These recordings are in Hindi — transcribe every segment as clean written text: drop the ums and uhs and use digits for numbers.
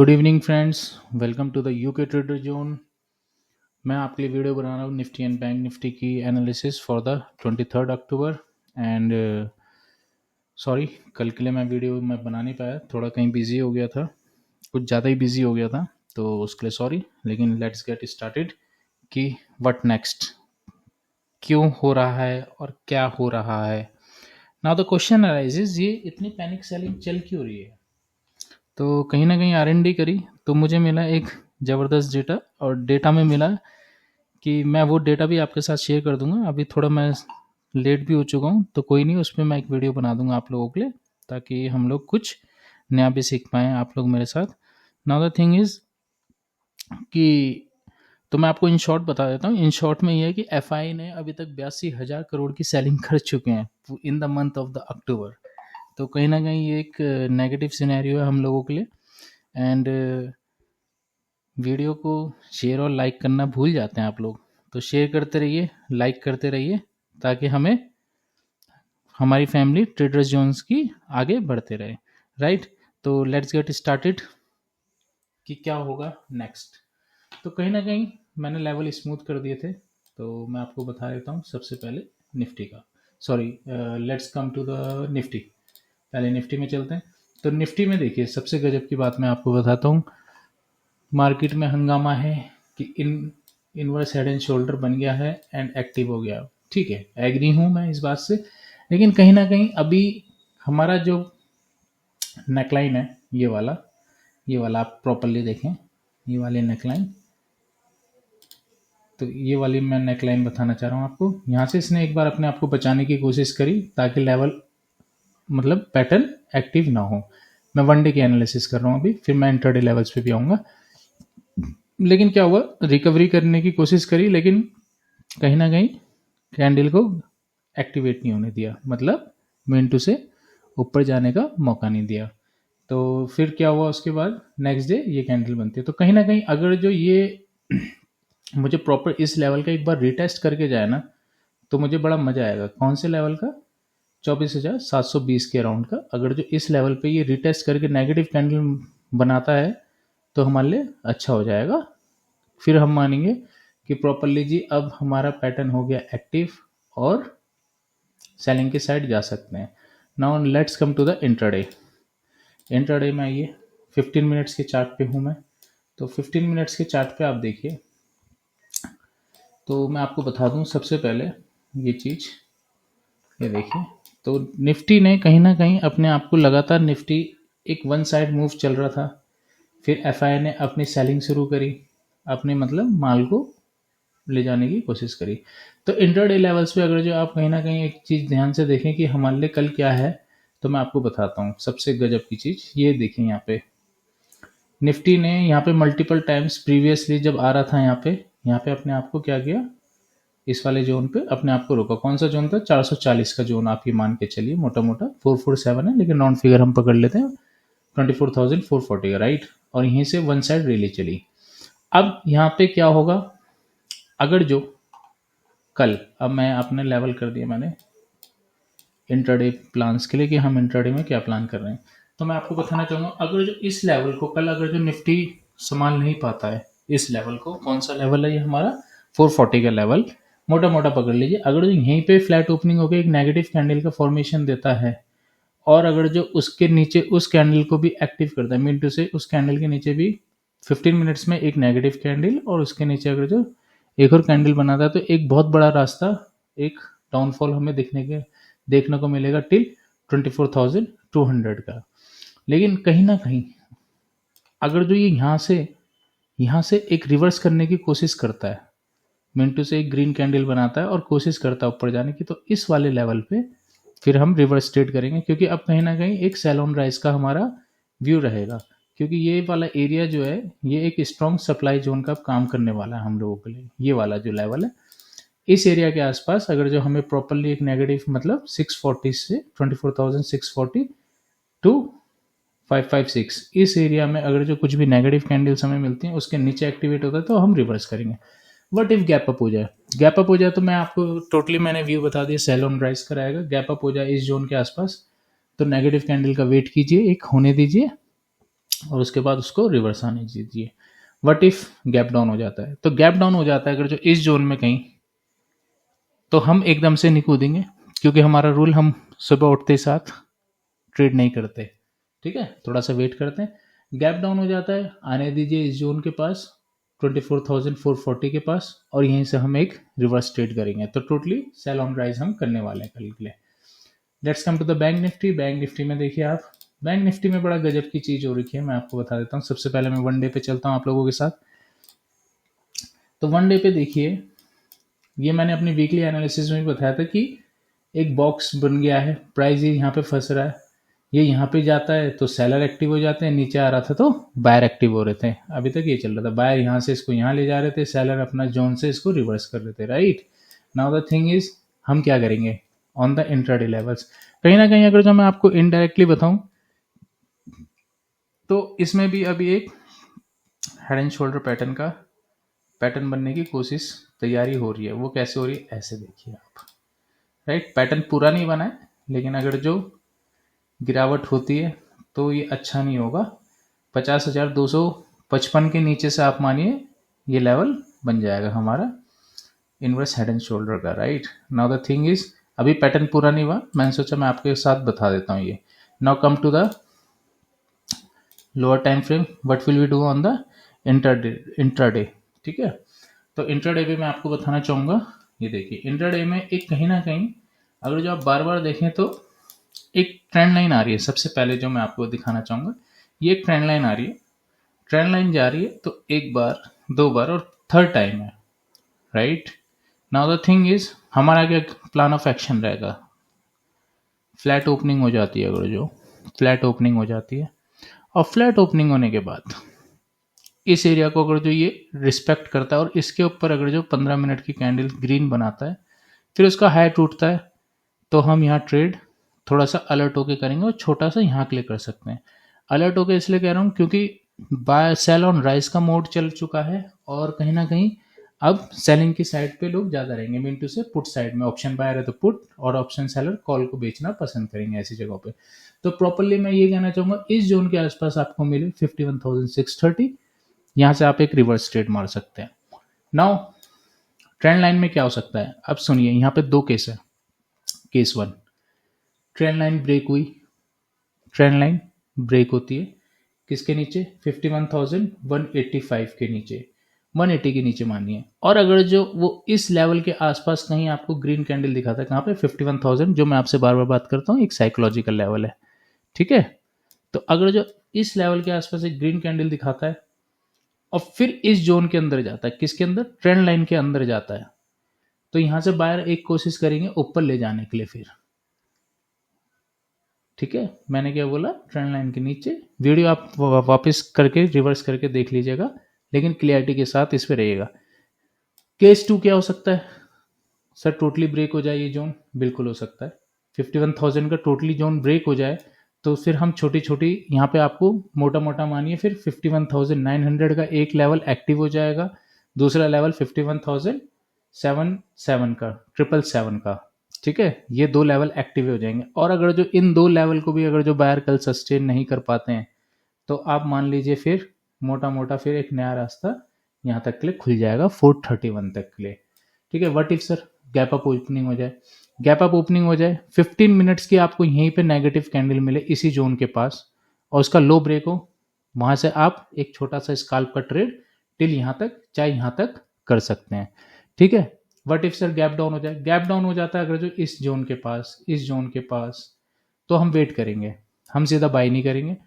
Good evening friends, welcome to the UK trader zone. मैं आपके लिए वीडियो बना रहा हूँ निफ्टी एंड बैंक निफ्टी की analysis for the 23 October. And sorry, कल के लिए मैं वीडियो बना नहीं पाया, थोड़ा कहीं बिजी हो गया था, कुछ ज़्यादा ही बिजी हो गया था, तो उसके लिए सॉरी। लेकिन लेट्स गेट स्टार्टेड कि व्हाट नेक्स्ट, क्यों हो रहा है और क्या हो रहा है। नाउ द क्वेश्चन अराइजेज, ये इतनी पैनिक सेलिंग चल क्यों रही है? तो कहीं ना कहीं R&D करी तो मुझे मिला एक ज़बरदस्त डेटा, और डेटा में मिला कि मैं वो डेटा भी आपके साथ शेयर कर दूंगा। अभी थोड़ा मैं लेट भी हो चुका हूँ, तो कोई नहीं, उस पर मैं एक वीडियो बना दूंगा आप लोगों के लिए, ताकि हम लोग कुछ नया भी सीख पाएँ आप लोग मेरे साथ। नाउ द थिंग इज़ कि तो मैं आपको इन शॉर्ट बता देता हूँ। इन शॉर्ट में ये है कि FI ने अभी तक 82,000 करोड़ की सेलिंग कर चुके हैं in the month of the October. तो कहीं ना कहीं ये एक नेगेटिव सिनेरियो है हम लोगों के लिए। एंड वीडियो को शेयर और लाइक करना भूल जाते हैं आप लोग, तो शेयर करते रहिए, लाइक करते रहिए, ताकि हमारी फैमिली ट्रेडर्स जोन्स की आगे बढ़ते रहे। राइट, तो लेट्स गेट स्टार्टेड कि क्या होगा नेक्स्ट। तो कहीं ना कहीं मैंने लेवल स्मूथ कर दिए थे, तो मैं आपको बता देता हूँ सबसे पहले निफ्टी का। Sorry, let's come to the Nifty. पहले निफ्टी में चलते हैं। तो निफ्टी में देखिए, सबसे गजब की बात मैं आपको बताता हूँ। मार्केट में हंगामा है कि इनवर्स हेड एंड शोल्डर बन गया है एंड एक्टिव हो गया। ठीक है, एग्री हूँ मैं इस बात से, लेकिन कहीं ना कहीं अभी हमारा जो नेकलाइन है, ये वाला आप प्रॉपरली देखें, ये वाली नेकलाइन। तो ये वाली मैं नेकलाइन बताना चाह रहा हूँ आपको। यहाँ से इसने एक बार अपने आप को बचाने की कोशिश करी, ताकि लेवल मतलब पैटर्न एक्टिव ना हो। मैं वन डे की एनालिसिस कर रहा हूँ अभी, फिर मैं इंटरडे लेवल्स पे भी आऊँगा। लेकिन क्या हुआ, रिकवरी करने की कोशिश करी, लेकिन कहीं ना कहीं कैंडल को एक्टिवेट नहीं होने दिया, मतलब मिनटू से ऊपर जाने का मौका नहीं दिया। तो फिर क्या हुआ, उसके बाद नेक्स्ट डे ये कैंडल बनती है। तो कहीं ना कहीं अगर जो ये मुझे प्रॉपर इस लेवल का एक बार रिटेस्ट करके जाए ना, तो मुझे बड़ा मजा आएगा। कौन से लेवल का? 24,720 के अराउंड का। अगर जो इस लेवल पे ये रिटेस्ट करके नेगेटिव कैंडल बनाता है, तो हमारे लिए अच्छा हो जाएगा। फिर हम मानेंगे कि प्रॉपरली जी अब हमारा पैटर्न हो गया एक्टिव, और सेलिंग के साइड जा सकते हैं। Now let's come to the intraday. Intraday में आइए, 15 मिनट्स के चार्ट पे हूँ मैं। तो 15 मिनट्स के चार्ट पे आप देखिए, तो मैं आपको बता दूं सबसे पहले ये चीज़, ये देखिए। तो निफ्टी ने कहीं ना कहीं अपने आप को लगातार, निफ्टी एक वन साइड मूव चल रहा था। फिर FI ने अपनी सेलिंग शुरू करी, अपने मतलब माल को ले जाने की कोशिश करी। तो इंटरडे लेवल्स पे अगर जो आप कहीं ना कहीं एक चीज़ ध्यान से देखें कि हमारे लिए कल क्या है, तो मैं आपको बताता हूँ सबसे गजब की चीज़। ये देखें, यहाँ पे निफ्टी ने यहाँ पे मल्टीपल टाइम्स प्रीवियसली जब आ रहा था, यहाँ पे अपने आप को क्या किया, इस वाले जोन पे अपने आप को रोका। कौन सा जोन था? 440 का जोन आप ये मान के चलिए, मोटा मोटा 447 है, लेकिन राउंड फिगर हम पकड़ लेते हैं 24,440 का, राइट। और यहीं से वन साइड रैली चली। अब यहाँ पे क्या होगा, अगर जो कल, अब मैं अपने लेवल कर दिया मैंने इंट्राडे प्लान्स के लिए कि हम इंट्राडे में क्या प्लान कर रहे हैं। तो मैं आपको बताना चाहूँगा, अगर जो इस लेवल को कल अगर जो निफ्टी संभाल नहीं पाता है, इस लेवल को, कौन सा लेवल है ये हमारा? 440 का लेवल, मोटा मोटा पकड़ लीजिए। अगर जो यहीं पे फ्लैट ओपनिंग होकर एक नेगेटिव कैंडल का फॉर्मेशन देता है, और अगर जो उसके नीचे उस कैंडल को भी एक्टिव करता है, मीन टू से उस कैंडल के नीचे भी 15 मिनट्स में एक नेगेटिव कैंडल, और उसके नीचे अगर जो एक और कैंडल बनाता है, तो एक बहुत बड़ा रास्ता, एक डाउनफॉल हमें देखने को मिलेगा टिल 24,200 का। लेकिन कहीं ना कहीं अगर जो ये यहाँ से एक रिवर्स करने की कोशिश करता है, मिनटू से एक ग्रीन कैंडल बनाता है और कोशिश करता है ऊपर जाने की, तो इस वाले लेवल पे फिर हम रिवर्स ट्रेड करेंगे, क्योंकि अब कहीं ना कहीं एक सेल ऑन राइज का हमारा व्यू रहेगा। क्योंकि ये वाला एरिया जो है, ये एक स्ट्रॉन्ग सप्लाई जोन का काम करने वाला है हम लोगों के लिए। ये वाला जो लेवल है, इस एरिया के आसपास अगर जो हमें प्रॉपरली एक नेगेटिव मतलब 640 से 24,640 टू 556, इस एरिया में अगर जो कुछ भी नेगेटिव कैंडल्स हमें मिलती हैं, उसके नीचे एक्टिवेट होता है, तो हम रिवर्स करेंगे। वट इफ गैप अप हो जाए? गैप अप हो जाए तो मैं आपको टोटली मैंने व्यू बता दिया, सेल ऑन राइज कराएगा। गैप अप हो जाए इस जोन के आसपास, तो नेगेटिव कैंडल का वेट कीजिए, एक होने दीजिए, और उसके बाद उसको रिवर्स आने दीजिए। व्हाट इफ गैप डाउन हो जाता है? तो गैप डाउन हो जाता है अगर जो इस जोन में कहीं, तो हम एकदम से नहीं कूदेंगे, क्योंकि हमारा रूल, हम सुबह उठते ही साथ ट्रेड नहीं करते। ठीक है, थोड़ा सा वेट करते हैं। गैप डाउन हो जाता है, आने दीजिए इस जोन के पास 24,440 के पास, और यहीं से हम एक रिवर्स ट्रेड करेंगे। तो टोटली सेल ऑन राइज हम करने वाले हैं कल के लिए। Let's come to the bank Nifty. Bank Nifty में देखिए आप, बैंक निफ्टी में बड़ा गजब की चीज हो रखी है, मैं आपको बता देता हूँ। सबसे पहले मैं वन डे पे चलता हूँ आप लोगों के साथ। तो वन डे पे देखिए, ये मैंने अपनी वीकली एनालिसिस में भी बताया था कि एक बॉक्स बन गया है, प्राइस ये यहाँ पे फंस रहा है, ये यहाँ पे जाता है तो सेलर एक्टिव हो जाते हैं, नीचे आ रहा था तो बायर एक्टिव हो रहे थे। अभी तक ये चल रहा था, बायर यहाँ से इसको यहाँ ले जा रहे थे, सेलर अपना जोन से इसको रिवर्स कर रहे थे। Right now the thing is, हम क्या करेंगे ऑन द इंट्राडे लेवल्स। कहीं ना कहीं अगर जो मैं आपको इनडायरेक्टली बताऊं, तो इसमें भी अभी एक हेड एंड शोल्डर पैटर्न का पैटर्न बनने की कोशिश, तैयारी हो रही है। वो कैसे हो रही है, ऐसे देखिए आप। राइट, पैटर्न पूरा नहीं बना है, लेकिन अगर जो गिरावट होती है तो ये अच्छा नहीं होगा। 50,255 के नीचे से आप मानिए ये लेवल बन जाएगा हमारा इनवर्स हेड एंड शोल्डर का। Right now the thing is, अभी पैटर्न पूरा नहीं हुआ, मैंने सोचा मैं आपके साथ बता देता हूँ ये। Now come to the lower time frame, what will we do on the intraday. ठीक है, तो इंट्राडे पे मैं आपको बताना चाहूंगा, ये देखिए इंट्राडे में एक कहीं ना कहीं अगर जो आप बार बार देखें तो एक ट्रेंड लाइन आ रही है। सबसे पहले जो मैं आपको दिखाना चाहूंगा, ये एक ट्रेंड लाइन आ रही है, ट्रेंड लाइन जा रही है, तो एक बार, दो बार और थर्ड टाइम है। Right now the thing is, हमारा क्या प्लान ऑफ एक्शन रहेगा? फ्लैट ओपनिंग हो जाती है, अगर जो फ्लैट ओपनिंग हो जाती है, और फ्लैट ओपनिंग होने के बाद इस एरिया को अगर जो ये रिस्पेक्ट करता है और इसके ऊपर अगर जो 15 मिनट की कैंडल ग्रीन बनाता है, फिर उसका हाई टूटता है, तो हम यहाँ ट्रेड थोड़ा सा अलर्ट होके करेंगे और छोटा सा यहाँ क्लिक कर सकते हैं। अलर्ट होके इसलिए कह रहा हूँ क्योंकि बाय सेल ऑन राइज का मोड चल चुका है, और कहीं ना कहीं अब सेलिंग की साइड पे लोग ज्यादा रहेंगे, मीन टू से पुट साइड में ऑप्शन बायर है तो पुट, और ऑप्शन सेलर कॉल को बेचना पसंद करेंगे ऐसी जगहों पे। तो प्रॉपरली मैं ये कहना चाहूंगा, इस जोन के आसपास आपको मिले 51,630, यहाँ से आप एक रिवर्स ट्रेड मार सकते हैं। नाउ ट्रेंड लाइन में क्या हो सकता है, अब सुनिए, यहाँ पे दो केस है। Case one, trend line break हुई, ट्रेंड लाइन ब्रेक होती है किसके नीचे? 51,185 के नीचे, 180 के नीचे मानिए। और अगर जो वो इस लेवल के आसपास कहीं आपको ग्रीन कैंडल दिखाता है, कहाँ पे? 51,000, जो मैं आपसे बार बार बात करता हूँ, एक साइकोलॉजिकल लेवल है। ठीक है, तो अगर जो इस लेवल के आसपास एक ग्रीन कैंडल दिखाता है और फिर इस जोन के अंदर जाता है, किसके अंदर? ट्रेंड लाइन के अंदर जाता है, तो यहां से बायर एक कोशिश करेंगे ऊपर ले जाने के लिए फिर। ठीक है, मैंने क्या बोला? ट्रेंड लाइन के नीचे। वीडियो आप वापस करके रिवर्स करके देख लीजिएगा, लेकिन क्लियरिटी के साथ इस पे रहिएगा। केस टू क्या हो सकता है? सर टोटली ब्रेक हो जाए ये जोन, बिल्कुल हो सकता है। 51,000 का टोटली जोन ब्रेक हो जाए, तो फिर हम छोटी छोटी यहाँ पे आपको मोटा मोटा मानिए, फिर 51,900 का एक लेवल एक्टिव हो जाएगा, दूसरा लेवल 51,777 का, 777 का। ठीक है, ये दो लेवल एक्टिव हो जाएंगे। और अगर जो इन दो लेवल को भी अगर जो बायर कल सस्टेन नहीं कर पाते हैं, तो आप मान लीजिए फिर मोटा मोटा फिर एक नया रास्ता यहाँ तक के लिए खुल जाएगा, 431 तक के लिए। ठीक है, what if sir gap up opening हो जाए? गैप अप ओपनिंग हो जाए, 15 मिनट्स की आपको यहीं पे नेगेटिव कैंडल मिले इसी जोन के पास, और उसका लो ब्रेक हो, वहां से आप एक छोटा सा स्काल्प का ट्रेड टिल यहाँ तक, चाहे यहाँ तक कर सकते हैं। ठीक है, what if sir gap down हो जाए? गैप डाउन हो जाता है अगर जो इस जोन के पास, इस जोन के पास, तो हम वेट करेंगे, हम सीधा बाई नहीं करेंगे।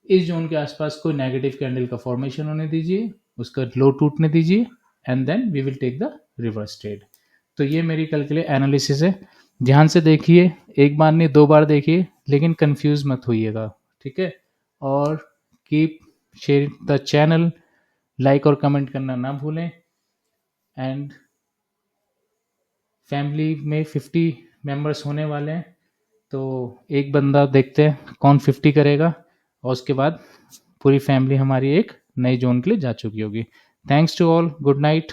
इस जोन के आसपास कोई नेगेटिव कैंडल का फॉर्मेशन होने दीजिए, उसका लो टूटने दीजिए, and then we will take the reverse trade. तो ये मेरी कल के लिए एनालिसिस है, ध्यान से देखिए, एक बार नहीं दो बार देखिए, लेकिन कंफ्यूज मत होइएगा। ठीक है, और keep share the channel, like और कमेंट करना ना भूलें। एंड फैमिली में 50 मेंबर्स होने वाले हैं, तो एक बंदा देखते हैं कौन 50 करेगा, और उसके बाद पूरी फैमिली हमारी एक नई जोन के लिए जा चुकी होगी। Thanks to all, good night.